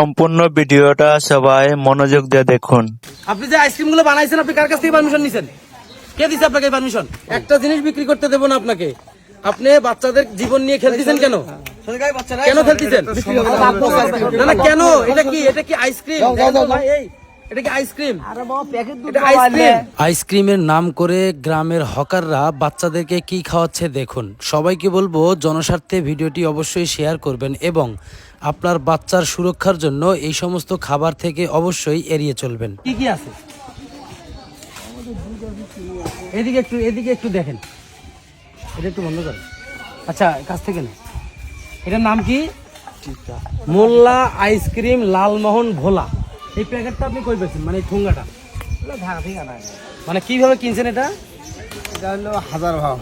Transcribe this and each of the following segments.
সম্পূর্ণ ভিডিওটা সবাই মনোযোগ দিয়ে দেখুন। আপনি যে আইসক্রিম গুলো বানাইছেন, আপনি কার কাছ থেকে পারমিশন নিছেন? কে দিছে আপনাকে পারমিশন? একটা জিনিস বিক্রি করতে দেব না আপনাকে। আপনি বাচ্চাদের জীবন নিয়ে খেলতেছেন কেন? কেন খেলতেছেন? না না, কেন? এটা কি আইসক্রিম? এটা কি আইসক্রিম? এটা আইসক্রিম। আইসক্রিমের নাম করে গ্রামের হকাররা বাচ্চাদেরকে কি খাওয়াচ্ছে দেখুন। সবাইকে বলবো জনস্বার্থে ভিডিওটি অবশ্যই শেয়ার করবেন এবং আপনার বাচ্চার সুরক্ষার জন্য এই সমস্ত খাবার থেকে অবশ্যই এড়িয়ে চলবেন। কি কি আছে এদিকে একটু দেখেন, এটা একটু বন্ধ করেন। আচ্ছা, কাছ থেকে না, এটার নাম কি? মোল্লা আইসক্রিম লালমোহন ভোলা। এই প্যাকেটটা আপনি কই পেয়েছেন? মানে এই ঠুঙ্গাটা মানে কিভাবে কিনছেন? এটা হলো 1000 ভাও।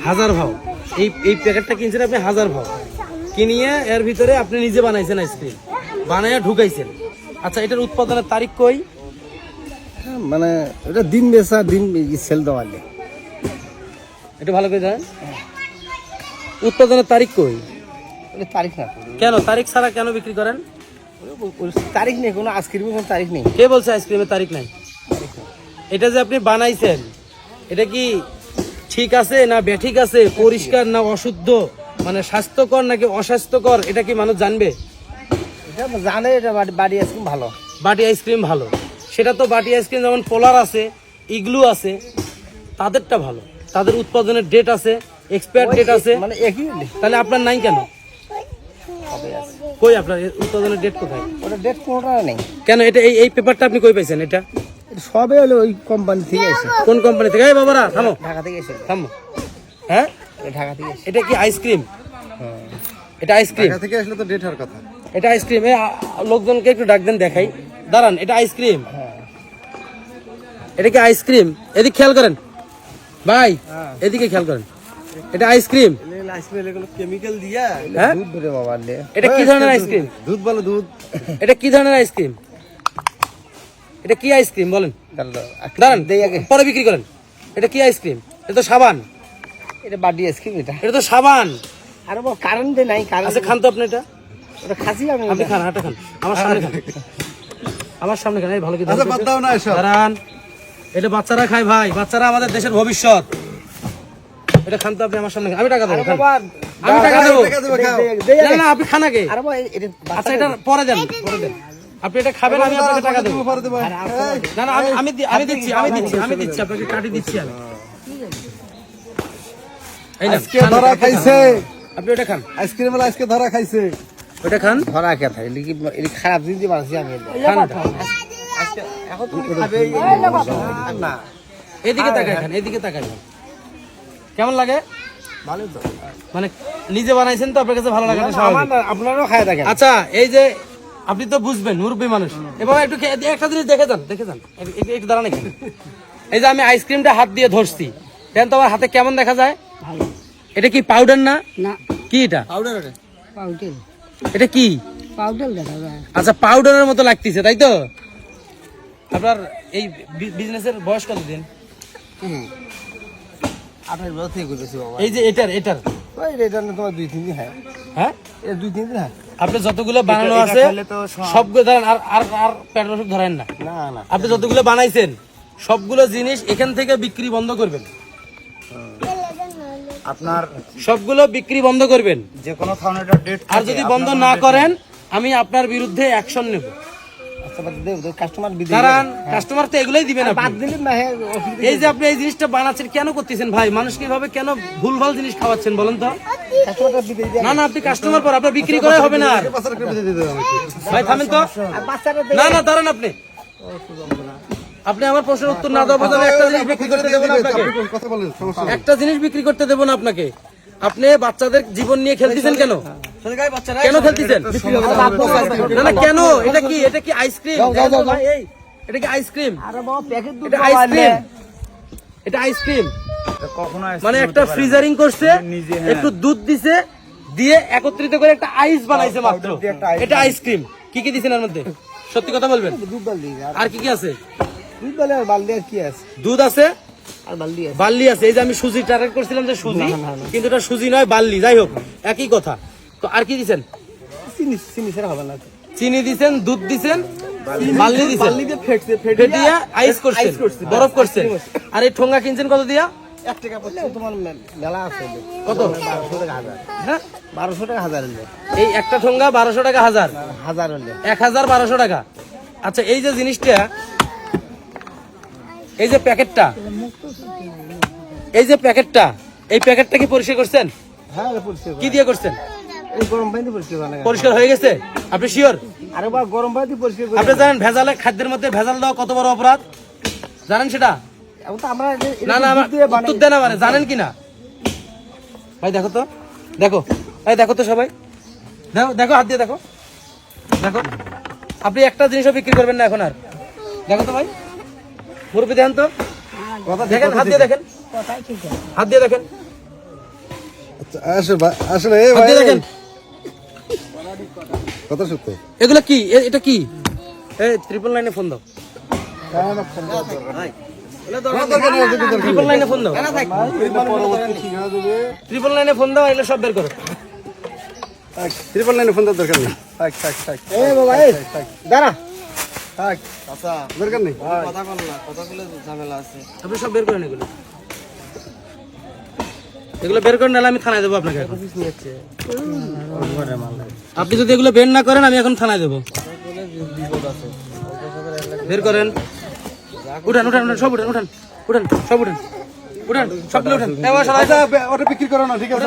1000 ভাও। এই প্যাকেটটা কিনছেন আপনি 1000 ভাও কিনিয়ে এর ভিতরে আপনি নিজে বানাইছেন আইসক্রিম, বানাইয়া ঢুকাইছেন। আচ্ছা, এটার উৎপাদনের তারিখ কই? মানে এটা দিন বেচা দিন সেল দেওয়ালে। এটা ভালো করে জানেন? উৎপাদনের তারিখ কই? এটা তারিখ না। কেন তারিখ ছাড়া কেন বিক্রি করেন? তারিখ নেই, কোনো আইসক্রিমের কোনো তারিখ নেই। কে বলছে আইসক্রিমের তারিখ নাই? এটা যে আপনি বানাইছেন, এটা কি ঠিক আছে না বেঠিক আছে, পরিষ্কার না অশুদ্ধ, মানে স্বাস্থ্যকর নাকি অস্বাস্থ্যকর, এটা কি মানুষ জানবে? এটা জানে, এটা বাড়ি আইসক্রিম ভালো। বাটি আইসক্রিম ভালো, সেটা তো বাটি আইসক্রিম যেমন পোলার আছে, ইগলু আছে, তাদেরটা ভালো, তাদের উৎপাদনের ডেট আছে, এক্সপায়ার ডেট আছে। মানে একই। তাহলে আপনার নাই কেন? কই আপনার উৎপাদনের ডেট কোথায়? ওটা ডেট কোনোটা নেই। কেন এটা এই পেপারটা আপনি কই পাইছেন? এটা সবে হলো ওই কোম্পানি থেকে এসে। কোন কোম্পানি থেকে? এই বাবারা থামো, ঢাকা থেকে এসে। থামো। হ্যাঁ, ঢাকা থেকে এসে। এটা কি আইসক্রিম? এটা আইসক্রিম ঢাকা থেকে আসলে তো ডেট হওয়ার কথা। এটা আইসক্রিম। লোকজনকে একটু ডাক দেন, দেখাই। দাঁড়ান, এটা আইসক্রিম। এটা কি আইসক্রিম? এদিকে খেয়াল করেন ভাই, এদিকে খেয়াল করেন। এটা আইসক্রিম। আইসক্রিম এগুলো কেমিক্যাল দিয়া হ্যাঁ? দুধ ধরে বাবা লে। এটা কি ধরনের আইসক্রিম? দুধ বলো দুধ। এটা কি ধরনের আইসক্রিম? এটা কি আইসক্রিম বলেন? দাঁড়ান, দেই আগে। পরে বিক্রি করেন। এটা কি আইসক্রিম? এটা তো সাবান। এটা বাড়ি আইসক্রিম এটা। এটা তো সাবান। আর বাবা কারেন্ট নাই, কারেন্ট। আচ্ছা, খান তো আপনি এটা। ওটা খাসি আমি। আপনি খান, হাঁটা খান, আমার সামনে খান, আমার সামনে খান। এই ভালো কি আচ্ছা, বাদ দাও না এসব। দাঁড়ান, এটা বাচ্চারা খায় ভাই, বাচ্চারা আমাদের দেশের ভবিষ্যৎ। এটা খান তো আপনি আমার সামনে খান। আমি টাকা দেবো, খান। আমি টাকা দেবো। না না, আপনি খান আগে। আর বাবা এটা আচ্ছা, এটা পরে দেন, পরে দেন। আপনি এটা খাবেন, আমি আপনাকে টাকা দেবো। না না, আমি দিচ্ছি আপনাকে, কাটি দিচ্ছি আমি। এই না, আজকে ধরা খাইছে। আপনি ওটা খান, আইসক্রিম ওলা আজকে ধরা খাইছে। ওটা খান। ধরা কে থাকে? এলি খারাপ জিনিস দিয়ে বানাইছি আমি। খান ওটা। আজকে এখন তুমি খাবে না। এদিকে তাকাই খান, এদিকে তাকাই খান। কেমন লাগে? ভালো তো। মানে নিজে বানাইছেন তো, আপনার কাছে ভালো লাগে না স্বাভাবিক। আপনারও খায় দেখেন। আচ্ছা, এই যে আপনি তো বুঝবেন, মুরব্বী মানুষ, এবং একটু একটা জিনিস দেখে যান, একটু দাঁড়ান এখানে। এই যে আমি আইসক্রিমটা হাত দিয়ে ধরছি, দেখেন তো আমার হাতে কেমন দেখা যায়? এটা কি পাউডার না? কি এটা? পাউডার। এটা কি? পাউডার দেখা যায়। আচ্ছা, পাউডারের মতো লাগতেছে, তাই তো? আপনার এই বিজনেসের বয়স কতদিন? 28 বছর থেকে করতেছি বাবা। এই যে এটার ওই এটা না তোমার 2-3 দিন হয়। হ্যাঁ, এটা 2-3 দিন হয়। আপনি যতগুলো বানানো আছে সবগুলো ধরেন, আর পেট অসুখ ধরেন না। না না। আপনি যতগুলো বানাইছেন সবগুলো জিনিস এখান থেকে বিক্রি বন্ধ করবেন। আপনার সবগুলো বিক্রি বন্ধ করবেন। যে কোনো খাওয়ানোর ডেট। আর যদি বন্ধ না করেন, আমি আপনার বিরুদ্ধে অ্যাকশন নেব। আচ্ছা, বাদ দেব, কাস্টমার বিদেশি। কারণ কাস্টমার তো এগুলোই দিবেন আপনি। বাদ দিলে না হ্যাঁ। এই যে আপনি এই জিনিসটা বানাচ্ছেন, কেন করতেছেন ভাই? মানুষকে এভাবে কেন ভুলভাল জিনিস খাওয়াচ্ছেন বলেন তো? কাস্টমারটা বিদেশি। না না, আপনি কাস্টমার পর আপনার বিক্রি করে হবে না। আর ভাই থামেন তো। আর বাচ্চারা না না, দাঁড়ান আপনি। আপনি আমার প্রশ্নের উত্তর না দেওয়া পর্যন্ত একটা জিনিস বিক্রি করতে দেবো না আপনাকে। কথা বলেন, সমস্যা নেই। একটা জিনিস বিক্রি করতে দেবো না আপনাকে। আপনি বাচ্চাদের জীবন নিয়ে খেলতেছেন কেন? কেন খেলতেছেন? না না, কেন? এটা কি আইসক্রিম? এটা কি আইসক্রিম? আরে বাবা প্যাকেট দুধ এটা আইসক্রিম। এটা আইসক্রিম মানে একটা ফ্রিজারিং করছে, একটু দুধ দিছে, দিয়ে একত্রিত করে একটা আইস বানাইছে মাত্র। এটা আইসক্রিম। কি কি দিছেন এর মধ্যে? সত্যি কথা বলবেন। দুধ বালতি। আর কি কি আছে? দুধ বালে আর বালতি আর কি আছে? দুধ আছে আর বালতি আছে। বার্লি আছে। এই যে আমি সুজি টার্গেট করছিলাম যে সুজি, কিন্তু এটা সুজি নয়, বার্লি। যাই হোক, একই কথা। তো আর কি দিছেন? চিনি ছাড়া হবে না। চিনি দিছেন, দুধ দিছেন, বার্লি দিছেন, ফেটিয়ে আইস করছেন, বরফ করছেন। আর এই ঠোঙ্গা কিনছেন কত দিয়া? 1 টাকা পড়ছে তোমার মেলা আছে কত? 1200 টাকা হাজার। হ্যাঁ, 1200 টাকা হাজার হলে এই একটা ঠোঙ্গা 1200 টাকা হাজার, হাজার হলে 1200 টাকা। আচ্ছা, এই যে জিনিসটা, এই যে প্যাকেটটা, এই প্যাকেটটা কি পরিষ্কার করছেন? হ্যাঁ পরিষ্কার কি দিয়ে করছেন? এই গরম পানি দিয়ে পরিষ্কার করে পরিষ্কার হয়ে গেছে? আপনি শিওর? আরে বা গরম পানি দিয়ে পরিষ্কার করে আপনি জানেন ভেজালে খাদ্যের মধ্যে ভেজাল দেওয়া কত বড় অপরাধ? জানেন সেটা? এখন তো আমরা না না, আমার উত্তর দেন আমারে, জানেন কিনা? ভাই দেখো তো, দেখো, এই দেখো তো সবাই, দেখো দেখো, হাত দিয়ে দেখো, দেখো। আপনি একটা জিনিসও বিক্রি করবেন না এখন আর। দেখো তো ভাই, মুরব্বি দেখেন তো, দেখেন, হাত দিয়ে দেখেন, হাত দিয়ে দেখেন, আসলে হাত দিয়ে দেখেন। কত সত্য এগুলো কি? এটা কি? এই 999 ফোন দাও, 999 ফোন দাও, 999 ফোন দাও, এগুলো সব বের করো। 999 ফোন দেওয়ার দরকার নেই। এই বাবা, এই দাঁড়া, দরকার নেই। আপনি সব বের করেন এগুলো, এগুলো বের করে নিলে আমি থানায় দেবো আপনাকে এখন। আপনি যদি এগুলো বের না করেন আমি এখন থানায় দেবো। বের করেন, উঠান উঠান উঠান, সব উঠান উঠান উঠান, সব উঠান উঠান, সবগুলো উঠান। ওটা বিক্রি করো না, ঠিক আছে?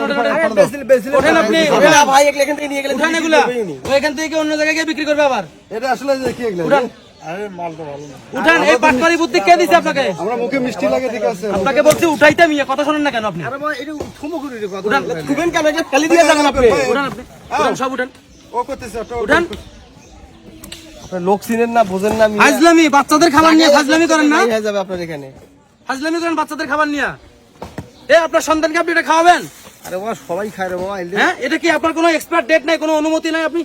ওঠেন আপনি, ভাই এখান থেকে নিয়ে গেলেন, উঠান এগুলা, ওইখান থেকে অন্য জায়গায় গিয়ে বিক্রি করবে আবার। এটা আসলে কি এগুলো? উঠান, আরে মাল তো ভালো না। উঠান। এই পাটকারি বুদ্ধি কে দিছে আপনাকে? আমরা মুখে মিষ্টি লাগে, ঠিক আছে? আপনাকে বলছি উঠাইতে, মিয়া কথা শোনেন না কেন আপনি? আরে ভাই এটা থুমো করে রে, উঠান, খুবেন কেন? এটা খালি দিয়ে যাবেন আপনি। উঠান আপনি, উঠান, সব উঠান, ও করতেছে ওটা। উঠান। লোক চিনেন না, বোঝেন না। ফাজলামি, বাচ্চাদের খাবার নিয়ে ফাজলামি করেন না? হয়ে যাবে আপনার এখানে। ফাজলামি করেন বাচ্চাদের খাবার নিয়ে। আপনার সন্তানকে আপনি এটা খাওয়াবেন? আরে বাবা, সবাই খায় রে বাবা। হ্যাঁ, এটা কি আপনার কোনো এক্সপায়ার ডেট নাই, কোনো অনুমতি নাই? আপনি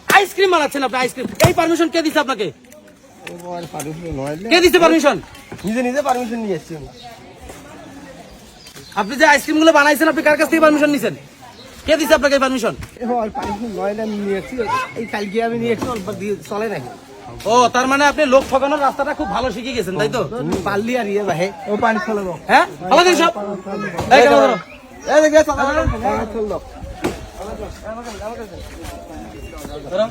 আইসক্রিম বানাচ্ছেন, আপনি আইসক্রিম, এই পারমিশন কে দিছে আপনাকে? কে দিছে পারমিশন? নিজে নিজে পারমিশন নিয়ে এসেছি। আপনি যে আইসক্রিম গুলো বানাইছেন, আপনি কার কাছ থেকে পারমিশন নিছেন? কে দিছে আপনাকে পারমিশন? পারমিশন নয় না, নিয়ে এসেছি। এই কালকে আমি নিয়ে এসেছি, অল্প দিয়ে চলে নাকি? ও, তার মানে আপনি লোক ঠকানোর রাস্তাটা খুব ভালো শিখে গেছেন, তাই তো? পারলি আর ইয়ে ভাই, ও পানি ফেলে দাও। হ্যাঁ, ভালো দিন সব। এই কেমন ধরো? এই দেখ, চল দাও। ধরো।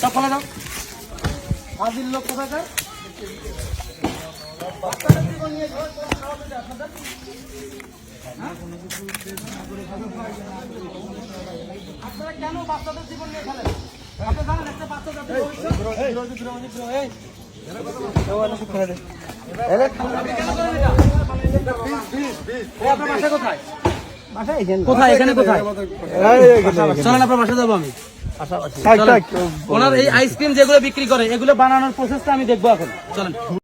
সব ফেলে দাও। হাজির লোক কোথায় যায়? আপনারা কেন বাচ্চাদের জীবন নিয়ে খেলেন? আপনি জানেন একটা বাচ্চা যাতে ভবিষ্যৎ? আপনার বাসা কোথায়? কোথায়? এখানে কোথায়? চলেন আপনার বাসা যাবো আমি। চলেন। ওনার এই আইসক্রিম যেগুলো বিক্রি করে, এগুলো বানানোর প্রসেসটা আমি দেখবো এখন। চলেন।